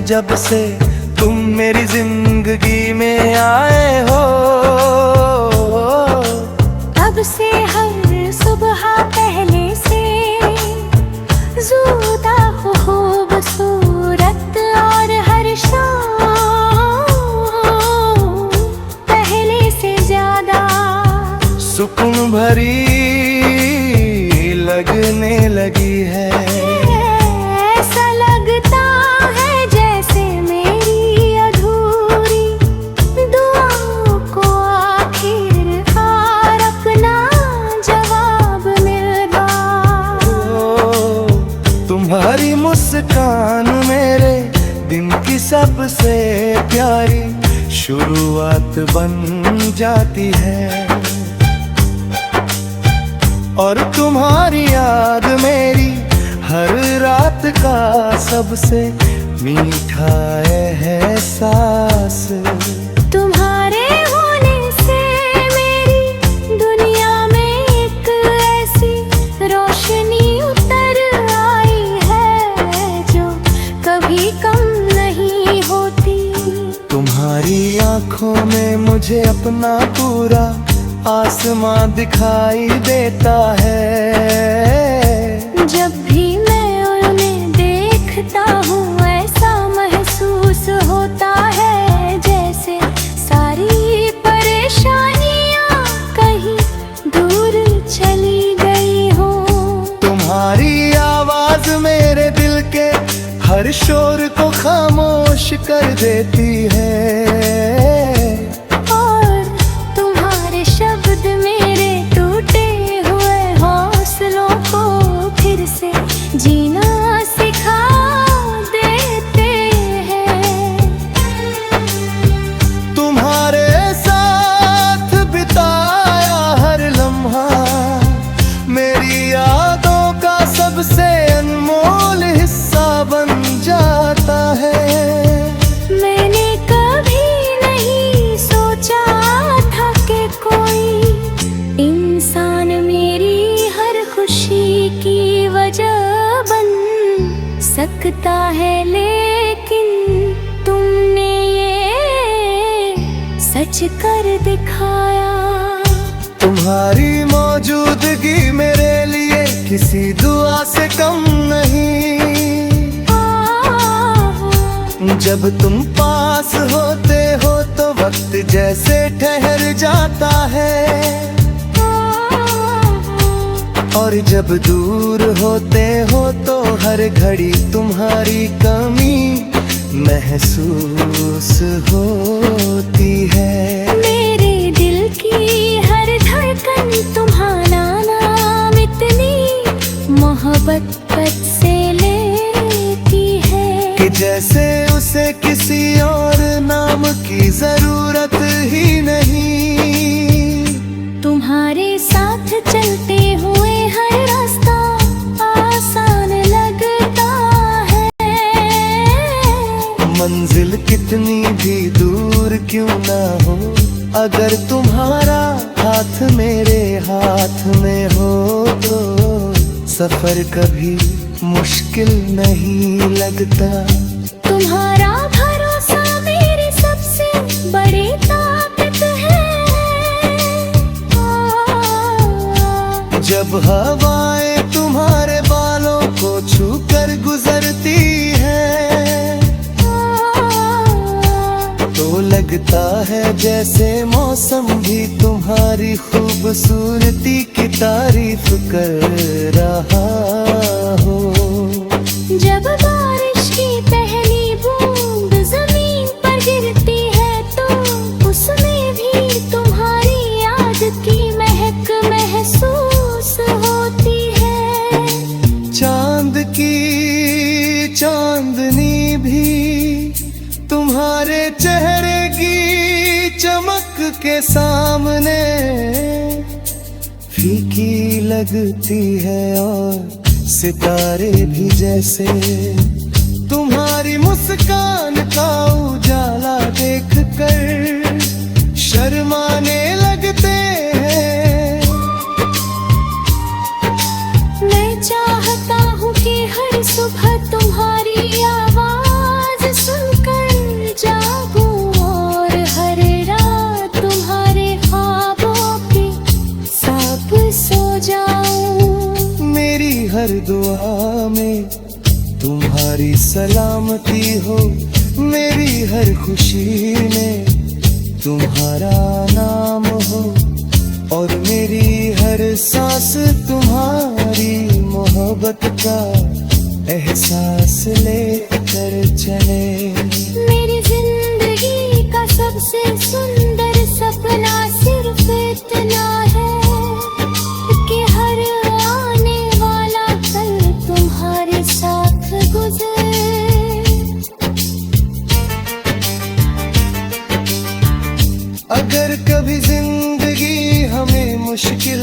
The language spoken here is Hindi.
जब से तुम मेरी जिंदगी में आए हो, तब से हर सुबह पहले से ज़्यादा खूबसूरत, और हर शाम पहले से ज्यादा सुकून भरी लगने लगी है। ऐसा लगता है जैसे मेरी अधूरी दुआओं को आखिरकार अपना जवाब मिल गया। तुम्हारी मुस्कान मेरे दिन की सबसे प्यारी शुरुआत बन जाती है, और तुम्हारी याद मेरी हर रात का सबसे मीठा एहसास। तुम्हारे होने से मेरी दुनिया में एक ऐसी रोशनी उतर आई है जो कभी कम नहीं होती। तुम्हारी आँखों में मुझे अपना पूरा आसमां दिखाई देता है। जब भी मैं उन्हें देखता हूँ ऐसा महसूस होता है जैसे सारी परेशानियाँ कहीं दूर चली गई हो। तुम्हारी आवाज मेरे दिल के हर शोर को खामोश कर देती है, जीना सिखा देते हैं। तुम्हारे साथ बिताया हर लम्हा मेरी यादों का सबसे अनमोल हिस्सा बन जाता है। मैंने कभी नहीं सोचा था कि कोई इंसान मेरी हर खुशी की वजह सकता है, लेकिन तुमने ये सच कर दिखाया। तुम्हारी मौजूदगी मेरे लिए किसी दुआ से कम नहीं। जब तुम पास होते हो तो वक्त जैसे ठहर जाता है, और जब दूर होते हो तो हर घड़ी तुम्हारी कमी महसूस होती है। मेरे दिल की हर धड़कन तुम्हारा नाम इतनी मोहब्बत से लेती है कि जैसे उसे किसी और नाम की जरूरत ही नहीं। तुम्हारे साथ चलते हुए हर रास्ता आसान लगता है। मंजिल कितनी भी दूर क्यों ना हो, अगर तुम्हारा हाथ मेरे हाथ में हो तो सफर कभी मुश्किल नहीं लगता। तुम्हारा भरोसा मेरी सबसे बड़ी ताकत है। जब हवाएं तुम्हारे बालों को छूकर गुजरती हैं तो लगता है जैसे मौसम भी तुम्हारी खूबसूरती की तारीफ कर रहा हो। जब बारिश की पहली बूंद जमीन पर गिरती है तो उसमें भी तुम्हारी याद की महक महसूस होती है। चांद की चांदनी भी तुम्हारे चेहरे की चमक के सामने फीकी लगती है, और सितारे भी जैसे तुम्हारी मुस्कान का उजाला देखकर शर्माने लगते हैं। मैं चाहता हूँ कि हर सुबह तुम्हारी आवाज सुन हर दुआ में तुम्हारी सलामती हो, मेरी हर खुशी में तुम्हारा नाम हो, और मेरी हर सांस तुम्हारी मोहब्बत का एहसास लेकर चले। मेरी जिंदगी का सबसे सुंदर सपना सिर्फ इतना है कि हर आने वाला कल तुम्हारे साथ गुजरे। अगर कभी जिंदगी हमें मुश्किल